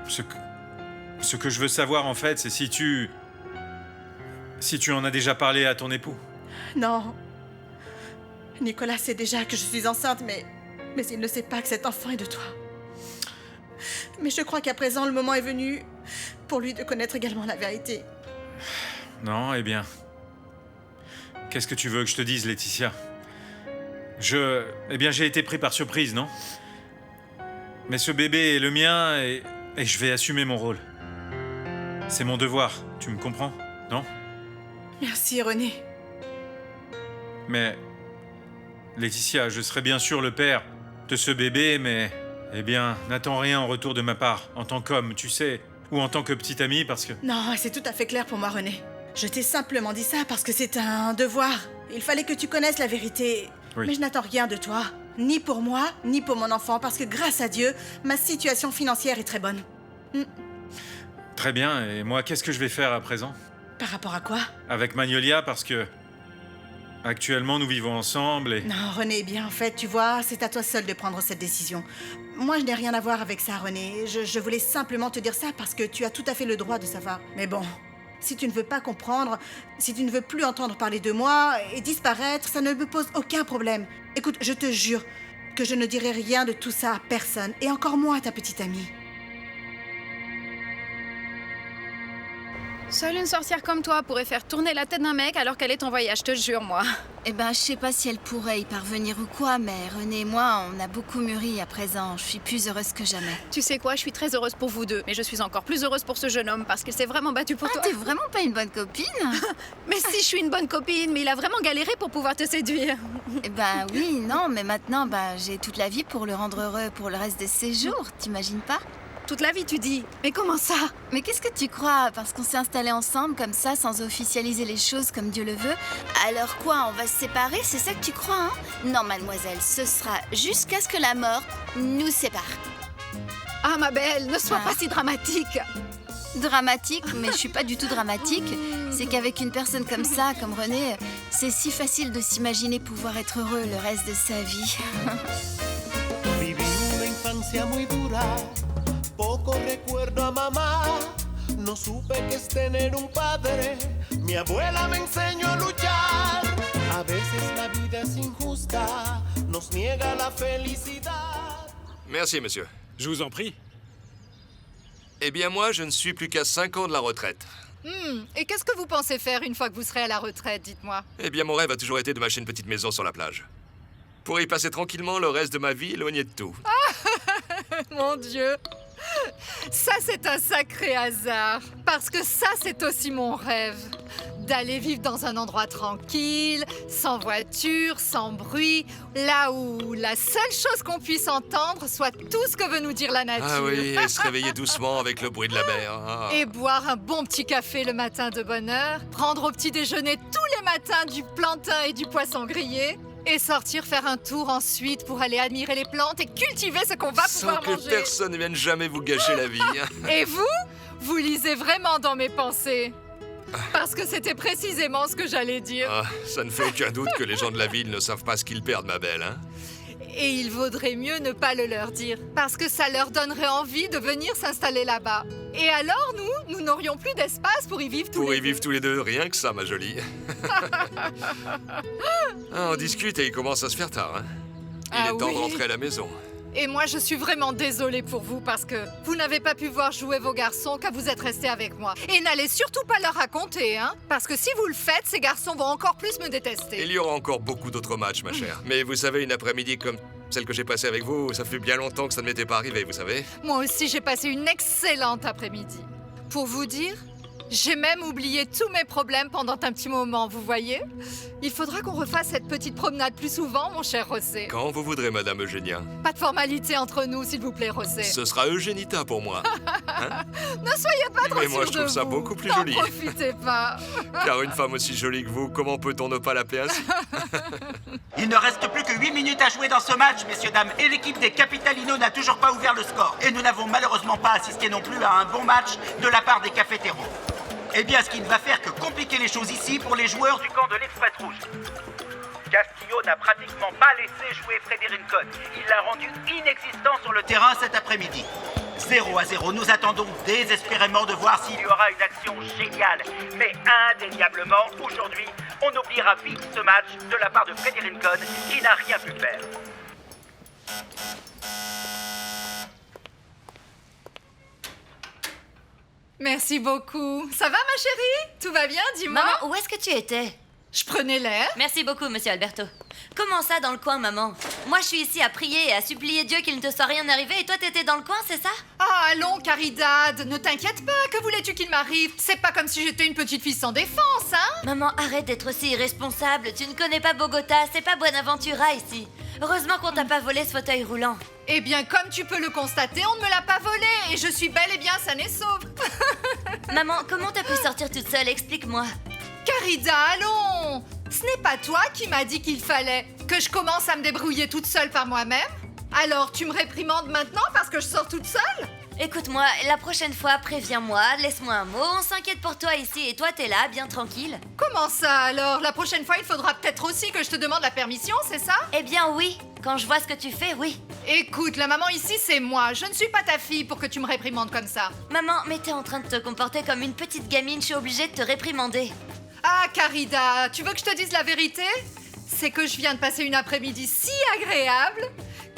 Ce que je veux savoir, en fait, c'est si tu en as déjà parlé à ton époux. Non. Nicolas sait déjà que je suis enceinte, mais il ne sait pas que cet enfant est de toi. Mais je crois qu'à présent, le moment est venu pour lui de connaître également la vérité. Non, eh bien... Qu'est-ce que tu veux que je te dise, Laetitia? Eh bien, j'ai été pris par surprise, non? Mais ce bébé est le mien et je vais assumer mon rôle. C'est mon devoir, tu me comprends, non? Merci, René. Mais... Laetitia, je serai bien sûr le père de ce bébé, mais... Eh bien, n'attends rien en retour de ma part, en tant qu'homme, tu sais, ou en tant que petit ami, parce que... Non, c'est tout à fait clair pour moi, René. Je t'ai simplement dit ça parce que c'est un devoir. Il fallait que tu connaisses la vérité. Oui. Mais je n'attends rien de toi, ni pour moi, ni pour mon enfant, parce que grâce à Dieu, ma situation financière est très bonne. Très bien, et moi, qu'est-ce que je vais faire à présent? Par rapport à quoi? Avec Magnolia, parce que... Actuellement, nous vivons ensemble et... Non, René, bien, en fait, tu vois, c'est à toi seul de prendre cette décision. Moi, je n'ai rien à voir avec ça, René. Je voulais simplement te dire ça parce que tu as tout à fait le droit de savoir. Mais bon, si tu ne veux pas comprendre, si tu ne veux plus entendre parler de moi et disparaître, ça ne me pose aucun problème. Écoute, je te jure que je ne dirai rien de tout ça à personne, et encore moins à ta petite amie. Seule une sorcière comme toi pourrait faire tourner la tête d'un mec alors qu'elle est en voyage, je te jure, moi. Eh ben, je sais pas si elle pourrait y parvenir ou quoi, mais René et moi, on a beaucoup mûri à présent. Je suis plus heureuse que jamais. Tu sais quoi, je suis très heureuse pour vous deux, mais je suis encore plus heureuse pour ce jeune homme parce qu'il s'est vraiment battu pour toi. T'es vraiment pas une bonne copine? Mais si, je suis une bonne copine, mais il a vraiment galéré pour pouvoir te séduire. Eh ben oui, non, mais maintenant, j'ai toute la vie pour le rendre heureux pour le reste de ses jours, t'imagines pas? Toute la vie, tu dis. Mais comment ça? Mais qu'est-ce que tu crois? Parce qu'on s'est installés ensemble comme ça, sans officialiser les choses comme Dieu le veut. Alors quoi, on va se séparer? C'est ça que tu crois, hein? Non, mademoiselle, ce sera jusqu'à ce que la mort nous sépare. Ah, ma belle, ne sois pas si dramatique. Dramatique? Mais je suis pas du tout dramatique. C'est qu'avec une personne comme ça, comme René, c'est si facile de s'imaginer pouvoir être heureux le reste de sa vie. Viví una infancia muy dura. Poco recuerdo a mamá, No supe que es tener un padre. Mi abuela me enseñó a luchar. A veces la vida es injusta, nos niega la felicidad. Merci, monsieur. Je vous en prie. Eh bien, moi, je ne suis plus qu'à 5 ans de la retraite. Et qu'est-ce que vous pensez faire une fois que vous serez à la retraite, dites-moi? Eh bien, mon rêve a toujours été de m'acheter une petite maison sur la plage. Pour y passer tranquillement le reste de ma vie, éloigné de tout. Mon Dieu! Ça, c'est un sacré hasard. Parce que ça, c'est aussi mon rêve. D'aller vivre dans un endroit tranquille, sans voiture, sans bruit, là où la seule chose qu'on puisse entendre soit tout ce que veut nous dire la nature. Ah oui, et se réveiller doucement avec le bruit de la mer. Ah. Et boire un bon petit café le matin de bonne heure, prendre au petit déjeuner tous les matins du plantain et du poisson grillé, et sortir faire un tour ensuite pour aller admirer les plantes et cultiver ce qu'on va pouvoir Sans manger. que personne ne vienne jamais vous gâcher la vie. Et vous? Vous lisez vraiment dans mes pensées. Parce que c'était précisément ce que j'allais dire. Ah, ça ne fait aucun doute que les gens de la ville ne savent pas ce qu'ils perdent, ma belle, hein? Et il vaudrait mieux ne pas le leur dire. Parce que ça leur donnerait envie de venir s'installer là-bas. Et alors, nous n'aurions plus d'espace pour y vivre tous Pour les y vivre tous les deux, rien que ça, ma jolie. Ah, on discute et il commence à se faire tard, hein? Il Ah est temps oui. de rentrer à la maison. Et moi, je suis vraiment désolée pour vous parce que vous n'avez pas pu voir jouer vos garçons quand vous êtes restés avec moi. Et n'allez surtout pas leur raconter, hein? Parce que si vous le faites, ces garçons vont encore plus me détester. Il y aura encore beaucoup d'autres matchs, ma chère. Mais vous savez, une après-midi comme celle que j'ai passée avec vous, ça fait bien longtemps que ça ne m'était pas arrivé, vous savez. Moi aussi, j'ai passé une excellente après-midi. Pour vous dire, j'ai même oublié tous mes problèmes pendant un petit moment, vous voyez? Il faudra qu'on refasse cette petite promenade plus souvent, mon cher José. Quand vous voudrez, Madame Eugénia. Pas de formalité entre nous, s'il vous plaît, José. Ce sera Eugénita pour moi. Ne soyez pas trop Mais moi, sûr je trouve de ça vous. beaucoup plus N'en joli. profitez pas. Car une femme aussi jolie que vous, comment peut-on ne pas l'appeler ainsi? Il ne reste plus que 8 minutes à jouer dans ce match, messieurs, dames, et l'équipe des Capitalinos n'a toujours pas ouvert le score. Et nous n'avons malheureusement pas assisté non plus à un bon match de la part des cafétéros. Eh bien, ce qui ne va faire que compliquer les choses ici pour les joueurs du camp de l'Express Rouge. Castillo n'a pratiquement pas laissé jouer Freddy Rincon. Il l'a rendu inexistant sur le terrain cet après-midi. 0-0, nous attendons désespérément de voir s'il y aura une action géniale. Mais indéniablement, aujourd'hui, on oubliera vite ce match de la part de Freddy Rincon qui n'a rien pu faire. Merci beaucoup. Ça va, ma chérie? Tout va bien, dis-moi? Maman, où est-ce que tu étais? Je prenais l'air. Merci beaucoup, monsieur Alberto. Comment ça, dans le coin, maman? Moi, je suis ici à prier et à supplier Dieu qu'il ne te soit rien arrivé, et toi, t'étais dans le coin, c'est ça? Ah, allons, Caridad, ne t'inquiète pas, que voulais-tu qu'il m'arrive? C'est pas comme si j'étais une petite fille sans défense, hein? Maman, arrête d'être aussi irresponsable. Tu ne connais pas Bogota, c'est pas Buenaventura ici. Heureusement qu'on t'a pas volé ce fauteuil roulant. Eh bien, comme tu peux le constater, on ne me l'a pas volé, et je suis bel et bien saine et sauve. Maman, comment t'as pu sortir toute seule? Explique-moi. Carida, allons! Ce n'est pas toi qui m'as dit qu'il fallait que je commence à me débrouiller toute seule par moi-même? Alors, tu me réprimandes maintenant parce que je sors toute seule? Écoute-moi, la prochaine fois, préviens-moi, laisse-moi un mot, on s'inquiète pour toi ici, et toi, t'es là, bien tranquille. Comment ça, alors? La prochaine fois, il faudra peut-être aussi que je te demande la permission, c'est ça? Eh bien, oui. Quand je vois ce que tu fais, oui. Écoute, la maman ici, c'est moi. Je ne suis pas ta fille pour que tu me réprimandes comme ça. Maman, mais t'es en train de te comporter comme une petite gamine, je suis obligée de te réprimander. Ah, Carida, tu veux que je te dise la vérité? C'est que je viens de passer une après-midi si agréable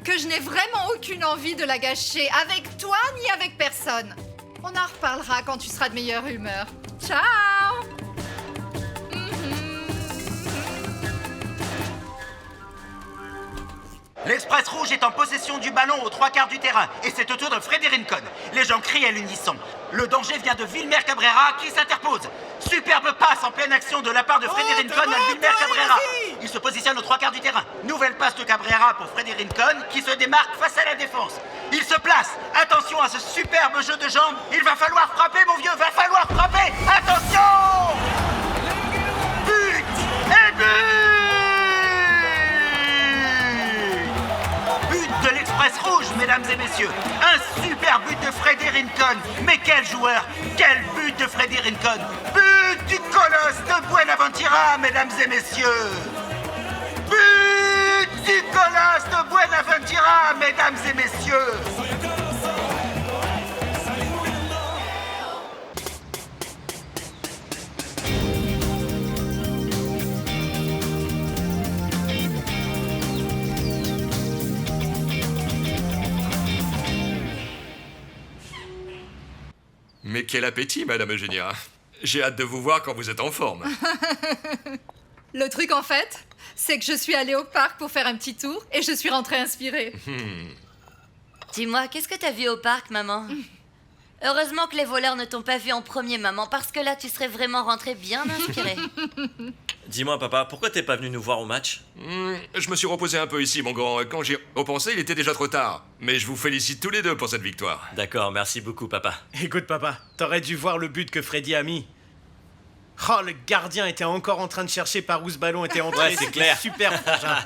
que je n'ai vraiment aucune envie de la gâcher avec toi ni avec personne. On en reparlera quand tu seras de meilleure humeur. Ciao! L'Express Rouge est en possession du ballon aux 3/4 du terrain et c'est au tour de Freddy Rincon. Les gens crient à l'unisson. Le danger vient de Wilmer Cabrera qui s'interpose. Superbe passe en pleine action de la part de Freddy Rincon à Wilmer Cabrera. Il se positionne aux 3/4 du terrain. Nouvelle passe de Cabrera pour Freddy Rincon qui se démarque face à la défense. Il se place. Attention à ce superbe jeu de jambes. Il va falloir frapper, mon vieux. Va falloir frapper. Attention! But! Et but! But de l'Express Rouge, mesdames et messieurs. Un super but de Freddy Rincon. Mais quel joueur! Quel but de Freddy Rincon! But du colosse de Buenaventura, mesdames et messieurs! But du colosse de Buenaventura, mesdames et messieurs! quel appétit, Madame Eugénia. J'ai hâte de vous voir quand vous êtes en forme. Le truc, en fait, c'est que je suis allée au parc pour faire un petit tour et je suis rentrée inspirée. Dis-moi, qu'est-ce que t'as vu au parc, maman? Heureusement que les voleurs ne t'ont pas vu en premier, maman, parce que là, tu serais vraiment rentrée bien inspirée. Dis-moi, papa, pourquoi t'es pas venu nous voir au match? Je me suis reposé un peu ici, mon grand. Quand j'y repensé, il était déjà trop tard. Mais je vous félicite tous les deux pour cette victoire. D'accord, merci beaucoup, papa. Écoute, papa, t'aurais dû voir le but que Freddy a mis. Oh, le gardien était encore en train de chercher par où ce ballon était entré. Ouais, c'est clair. Super, frangin.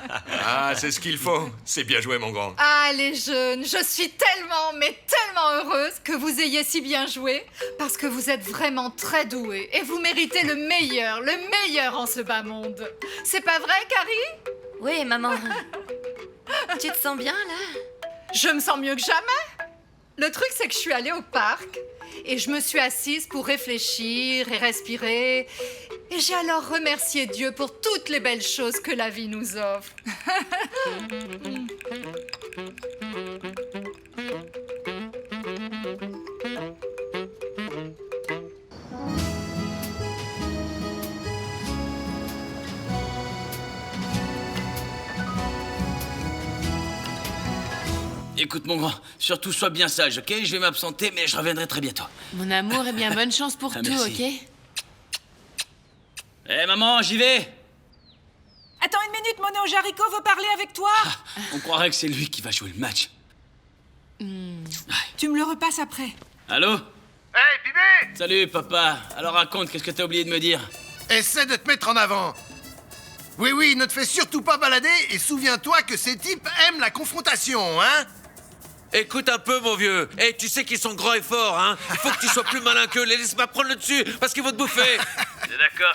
Ah, c'est ce qu'il faut. C'est bien joué, mon grand. Ah, les jeunes, je suis tellement, mais tellement heureuse que vous ayez si bien joué, parce que vous êtes vraiment très doués et vous méritez le meilleur en ce bas monde. C'est pas vrai, Carrie? Oui, maman. Tu te sens bien, là? Je me sens mieux que jamais. Le truc, c'est que je suis allée au parc et je me suis assise pour réfléchir et respirer. Et j'ai alors remercié Dieu pour toutes les belles choses que la vie nous offre. Écoute, mon grand, surtout sois bien sage, ok? Je vais m'absenter, mais je reviendrai très bientôt. Mon amour, et bien bonne chance pour tout, merci. ok? Eh, maman, j'y vais! Attends une minute, Mono, Jarico veut parler avec toi. On croirait que c'est lui qui va jouer le match. Tu me le repasses après. Allô? Hey, Pibé! Salut, papa. Alors raconte, qu'est-ce que t'as oublié de me dire? Essaie de te mettre en avant. Oui, ne te fais surtout pas balader et souviens-toi que ces types aiment la confrontation, hein? Écoute un peu, mon vieux. Eh, tu sais qu'ils sont grands et forts, hein? Il faut que tu sois plus malin qu'eux. Les laisse pas prendre le dessus, parce qu'ils vont te bouffer.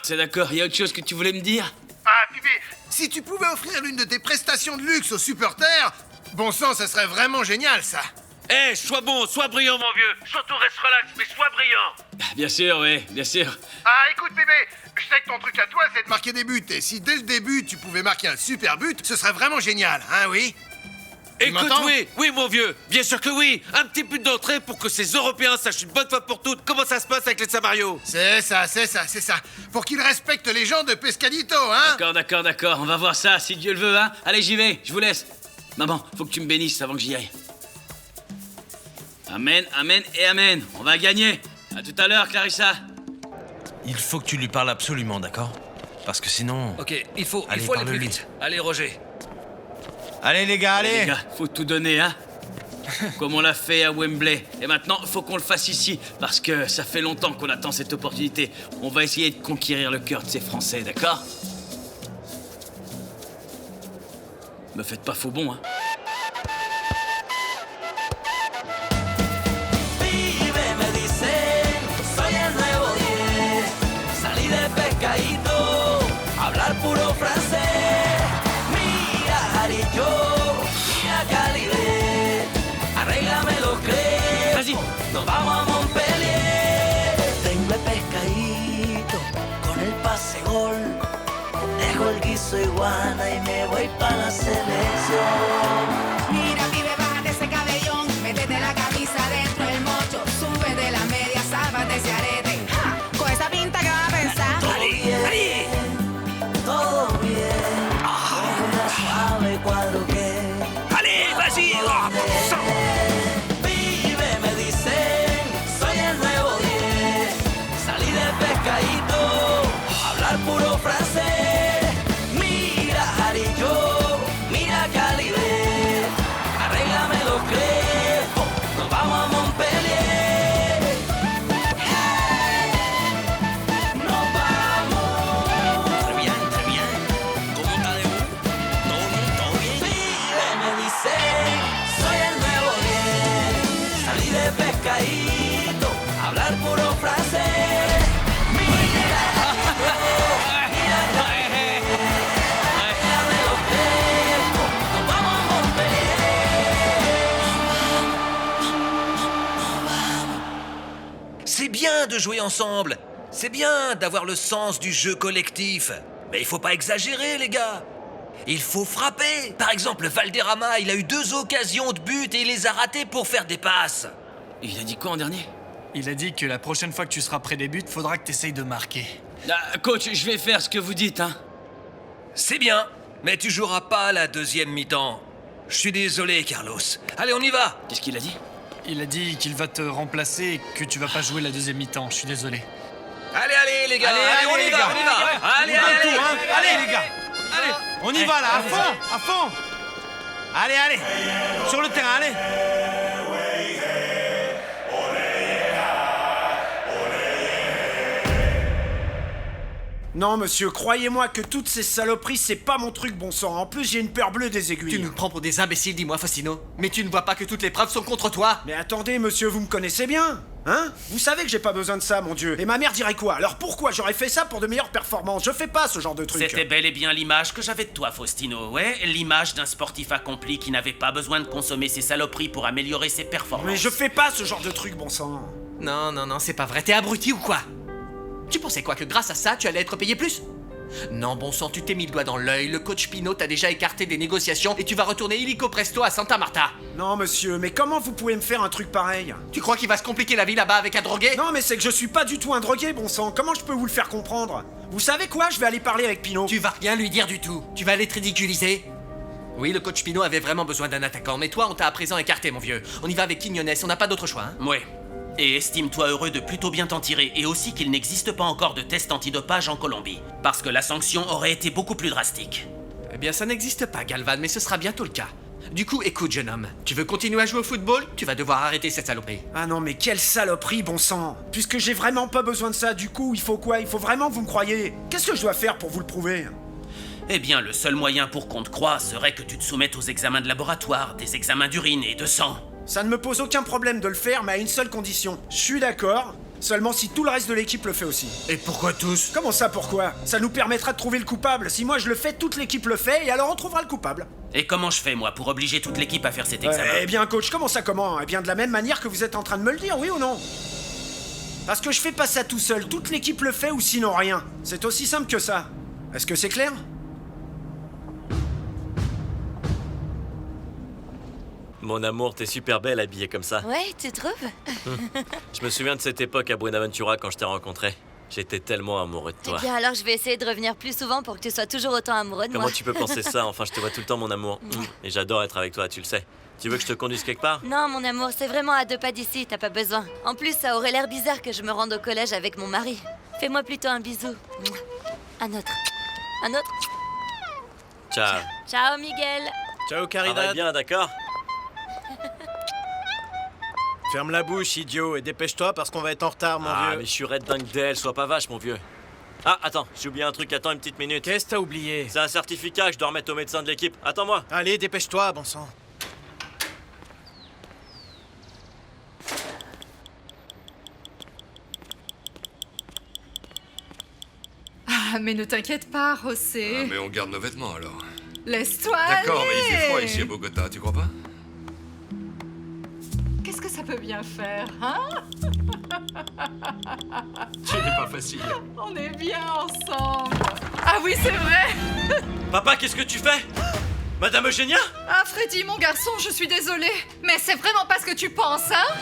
C'est d'accord. Il y a autre chose que tu voulais me dire? Ah, Pibé, si tu pouvais offrir l'une de tes prestations de luxe aux supporters, bon sang, ça serait vraiment génial, ça. Eh, sois bon, sois brillant, mon vieux. Surtout reste relax, mais sois brillant. Bien sûr, oui, bien sûr. Ah, écoute, bébé, je sais que ton truc à toi, c'est de marquer des buts. Et si dès le début, tu pouvais marquer un super but, ce serait vraiment génial, hein, oui? Écoute, oui, mon vieux. Bien sûr que oui. Un petit but d'entrée pour que ces Européens sachent une bonne fois pour toutes comment ça se passe avec les Samario. C'est ça. Pour qu'ils respectent les gens de Pescadito, hein? D'accord. On va voir ça, si Dieu le veut, hein. Allez, j'y vais, je vous laisse. Maman, faut que tu me bénisses avant que j'y aille. Amen, amen et amen. On va gagner. À tout à l'heure, Clarissa. Il faut que tu lui parles absolument, d'accord? Parce que sinon... Ok, il faut aller parle-lui. plus vite. Allez, Roger. Allez, les gars, allez! Les gars, faut tout donner, hein? Comme on l'a fait à Wembley. Et maintenant, faut qu'on le fasse ici. Parce que ça fait longtemps qu'on attend cette opportunité. On va essayer de conquérir le cœur de ces Français, d'accord? Me faites pas faux bon, hein? Puro francés, mira Jarillo, mira Calibre, arréglame los crepos, nos vamos a Montpellier. Tengo el pescadito con el pase gol, dejo el guiso iguana y me voy para la selección. Mira, pibe, bájate ese cabellón, métete la camisa dentro del mocho, sube de la media, sábate ese arete, ¡ja! Con esa pinta que va a pensar. Todo bien, suave cuadro que... ¡Ale, vacío! Vive, me dicen, soy el nuevo 10. Salí de pescadito, hablar puro francés. Mira Jarillo, mira Calibre, arréglame los crepos, nos vamos a Montpellier. Nos vamos. Très bien. ¿Cómo está de vos? ¿Todo bien? Vive, me dicen, soy el nuevo 10. Salí de pescadito, hablar puro francés. Mira, arréglame los crepos, nos vamos a Montpellier. C'est bien de jouer ensemble. C'est bien d'avoir le sens du jeu collectif. Mais il faut pas exagérer, les gars. Il faut frapper. Par exemple, Valderrama, il a eu 2 occasions de but et il les a ratées pour faire des passes. Il a dit quoi en dernier? Il a dit que la prochaine fois que tu seras près des buts, faudra que t'essayes de marquer. Coach, je vais faire ce que vous dites, hein. C'est bien, mais tu joueras pas la deuxième mi-temps. Je suis désolé, Carlos. Allez, on y va. Qu'est-ce qu'il a dit? Il a dit qu'il va te remplacer et que tu vas pas jouer la deuxième mi-temps. Je suis désolé. Allez, allez, les gars. Allez, on y va, on y va. Allez, allez, allez, les gars. Allez, on y va là, à fond, à fond. Allez, allez, sur le terrain, allez. Non, monsieur, croyez-moi que toutes ces saloperies, c'est pas mon truc, bon sang. En plus, j'ai une peur bleue des aiguilles. Tu nous prends pour des imbéciles, dis-moi, Faustino. Mais tu ne vois pas que toutes les preuves sont contre toi? Mais attendez, monsieur, vous me connaissez bien, hein? Vous savez que j'ai pas besoin de ça, mon Dieu. Et ma mère dirait quoi? Alors pourquoi j'aurais fait ça pour de meilleures performances? Je fais pas ce genre de truc. C'était bel et bien l'image que j'avais de toi, Faustino, ouais? L'image d'un sportif accompli qui n'avait pas besoin de consommer ses saloperies pour améliorer ses performances. Mais je fais pas ce genre de truc, bon sang. Non, non, non, c'est pas vrai. T'es abruti ou quoi? Tu pensais quoi, que grâce à ça, tu allais être payé plus? Non, bon sang, tu t'es mis le doigt dans l'œil. Le coach Pinot t'a déjà écarté des négociations et tu vas retourner illico presto à Santa Marta. Non, monsieur, mais comment vous pouvez me faire un truc pareil? Tu crois qu'il va se compliquer la vie là-bas avec un drogué? Non, mais c'est que je suis pas du tout un drogué, bon sang. Comment je peux vous le faire comprendre? Vous savez quoi? Je vais aller parler avec Pinot. Tu vas rien lui dire du tout. Tu vas aller te ridiculiser. Oui, le coach Pinot avait vraiment besoin d'un attaquant, mais toi, on t'a à présent écarté, mon vieux. On y va avec Quiñones, on n'a pas d'autre choix, hein? Ouais. Et estime-toi heureux de plutôt bien t'en tirer, et aussi qu'il n'existe pas encore de test antidopage en Colombie, parce que la sanction aurait été beaucoup plus drastique. Eh bien, ça n'existe pas, Galvan, mais ce sera bientôt le cas. Du coup, écoute, jeune homme, tu veux continuer à jouer au football? Tu vas devoir arrêter cette saloperie. Ah non, mais quelle saloperie, bon sang! Puisque j'ai vraiment pas besoin de ça, du coup, il faut quoi? Il faut vraiment que vous me croyiez. Qu'est-ce que je dois faire pour vous le prouver? Eh bien, le seul moyen pour qu'on te croie serait que tu te soumettes aux examens de laboratoire, des examens d'urine et de sang. Ça ne me pose aucun problème de le faire, mais à une seule condition. Je suis d'accord, seulement si tout le reste de l'équipe le fait aussi. Et pourquoi tous? Comment ça, pourquoi? Ça nous permettra de trouver le coupable. Si moi je le fais, toute l'équipe le fait, et alors on trouvera le coupable. Et comment je fais, moi, pour obliger toute l'équipe à faire cet examen? Eh bien, coach, comment ça, comment? Eh bien, de la même manière que vous êtes en train de me le dire, oui ou non? Parce que je fais pas ça tout seul, toute l'équipe le fait ou sinon rien. C'est aussi simple que ça. Est-ce que c'est clair? Mon amour, t'es super belle habillée comme ça. Ouais, tu trouves? Je me souviens de cette époque à Buenaventura quand je t'ai rencontré. J'étais tellement amoureux de toi. Eh bien, alors je vais essayer de revenir plus souvent pour que tu sois toujours autant amoureux de moi. Comment tu peux penser ça? Enfin, je te vois tout le temps, mon amour. Et j'adore être avec toi, tu le sais. Tu veux que je te conduise quelque part? Non, mon amour, c'est vraiment à 2 pas d'ici, t'as pas besoin. En plus, ça aurait l'air bizarre que je me rende au collège avec mon mari. Fais-moi plutôt un bisou. Un autre. Un autre. Ciao. Ciao, Miguel. Ciao, Caridad. Travaille bien, d'accord? Ferme la bouche, idiot, et dépêche-toi parce qu'on va être en retard, mon vieux. Ah, mais je suis red dingue d'elle, sois pas vache, mon vieux. Ah, attends, j'ai oublié un truc, attends une petite minute. Qu'est-ce que t'as oublié? C'est un certificat que je dois remettre au médecin de l'équipe. Attends-moi. Allez, dépêche-toi, bon sang. Ah, mais ne t'inquiète pas, José. Ah, mais on garde nos vêtements alors. Laisse-toi aller. D'accord, mais il fait froid ici à Bogota, tu crois pas? Qu'est-ce que ça peut bien faire, hein? Ce n'est pas facile. On est bien ensemble. Ah oui, c'est vrai. Papa, qu'est-ce que tu fais? Madame Eugénia? Ah, Freddy, mon garçon, je suis désolée. Mais c'est vraiment pas ce que tu penses, hein?